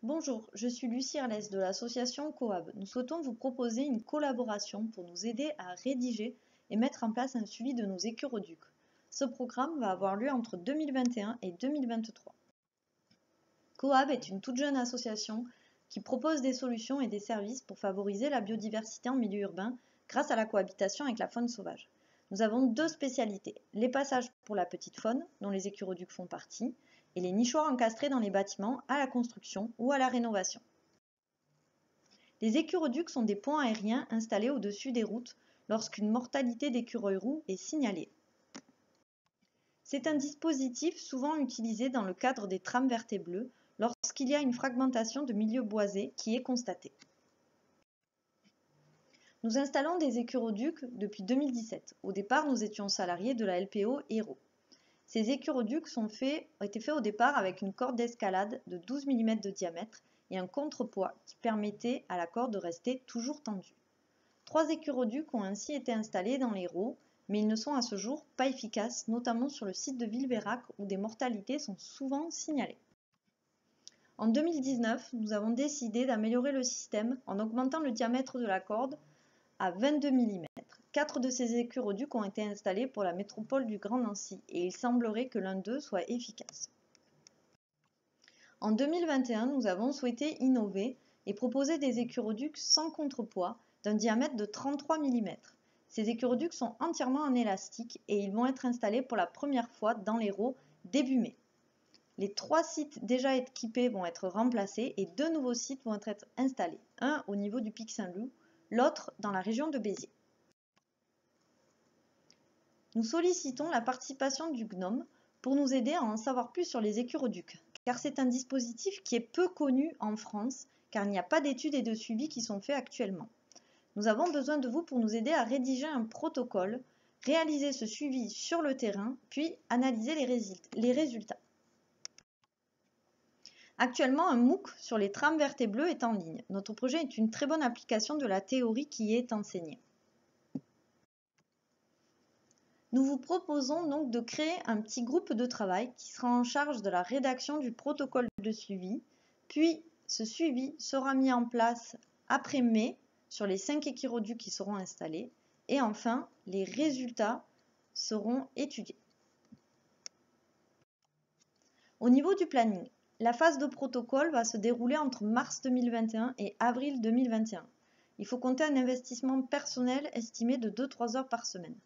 Bonjour, je suis Lucie Arlès de l'association Coab. Nous souhaitons vous proposer une collaboration pour nous aider à rédiger et mettre en place un suivi de nos écuroducs. Ce programme va avoir lieu entre 2021 et 2023. Coab est une toute jeune association qui propose des solutions et des services pour favoriser la biodiversité en milieu urbain grâce à la cohabitation avec la faune sauvage. Nous avons deux spécialités, les passages pour la petite faune, dont les écuroducs font partie, et les nichoirs encastrés dans les bâtiments à la construction ou à la rénovation. Les écuroducs sont des ponts aériens installés au-dessus des routes lorsqu'une mortalité d'écureuils roux est signalée. C'est un dispositif souvent utilisé dans le cadre des trames vertes et bleues lorsqu'il y a une fragmentation de milieux boisés qui est constatée. Nous installons des écuroducs depuis 2017. Au départ, nous étions salariés de la LPO Hérault. Ces écuroducs ont été faits au départ avec une corde d'escalade de 12 mm de diamètre et un contrepoids qui permettait à la corde de rester toujours tendue. 3 écuroducs ont ainsi été installés dans l'Hérault, mais ils ne sont à ce jour pas efficaces, notamment sur le site de Villebeyrac où des mortalités sont souvent signalées. En 2019, nous avons décidé d'améliorer le système en augmentant le diamètre de la corde à 22 mm. 4 de ces écuroducs ont été installés pour la métropole du Grand Nancy et il semblerait que l'un d'eux soit efficace. En 2021, nous avons souhaité innover et proposer des écuroducs sans contrepoids d'un diamètre de 33 mm. Ces écuroducs sont entièrement en élastique et ils vont être installés pour la première fois dans l'Hérault début mai. Les 3 sites déjà équipés vont être remplacés et 2 nouveaux sites vont être installés, un au niveau du Pic Saint-Loup, l'autre dans la région de Béziers. Nous sollicitons la participation du GNOM pour nous aider à en savoir plus sur les écuroducs, car c'est un dispositif qui est peu connu en France, car il n'y a pas d'études et de suivi qui sont faits actuellement. Nous avons besoin de vous pour nous aider à rédiger un protocole, réaliser ce suivi sur le terrain, puis analyser les résultats. Actuellement, un MOOC sur les trames vertes et bleues est en ligne. Notre projet est une très bonne application de la théorie qui y est enseignée. Nous vous proposons donc de créer un petit groupe de travail qui sera en charge de la rédaction du protocole de suivi, puis ce suivi sera mis en place après mai sur les 5 écuroducs qui seront installés et enfin les résultats seront étudiés. Au niveau du planning, la phase de protocole va se dérouler entre mars 2021 et avril 2021. Il faut compter un investissement personnel estimé de 2-3 heures par semaine.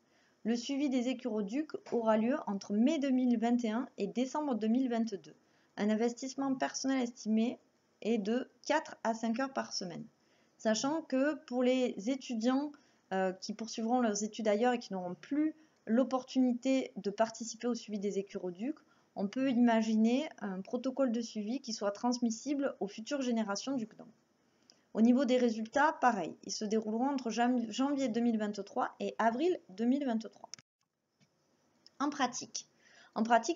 Le suivi des écuroducs aura lieu entre mai 2021 et décembre 2022. Un investissement personnel estimé est de 4 à 5 heures par semaine. Sachant que pour les étudiants qui poursuivront leurs études ailleurs et qui n'auront plus l'opportunité de participer au suivi des écuroducs, on peut imaginer un protocole de suivi qui soit transmissible aux futures générations du GNOM. Au niveau des résultats, pareil, ils se dérouleront entre janvier 2023 et avril 2023. En pratique,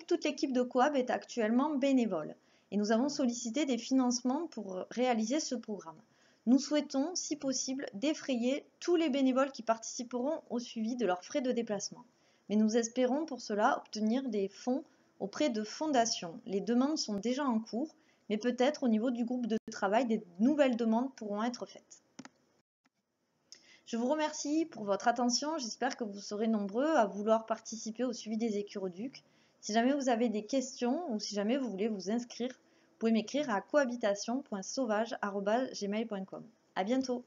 toute l'équipe de Coab est actuellement bénévole et nous avons sollicité des financements pour réaliser ce programme. Nous souhaitons, si possible, défrayer tous les bénévoles qui participeront au suivi de leurs frais de déplacement. Mais nous espérons pour cela obtenir des fonds auprès de fondations. Les demandes sont déjà en cours, mais peut-être au niveau du groupe de travail, des nouvelles demandes pourront être faites. Je vous remercie pour votre attention. J'espère que vous serez nombreux à vouloir participer au suivi des écuroducs. Si jamais vous avez des questions ou si jamais vous voulez vous inscrire, vous pouvez m'écrire à cohabitation.sauvage@gmail.com. À bientôt.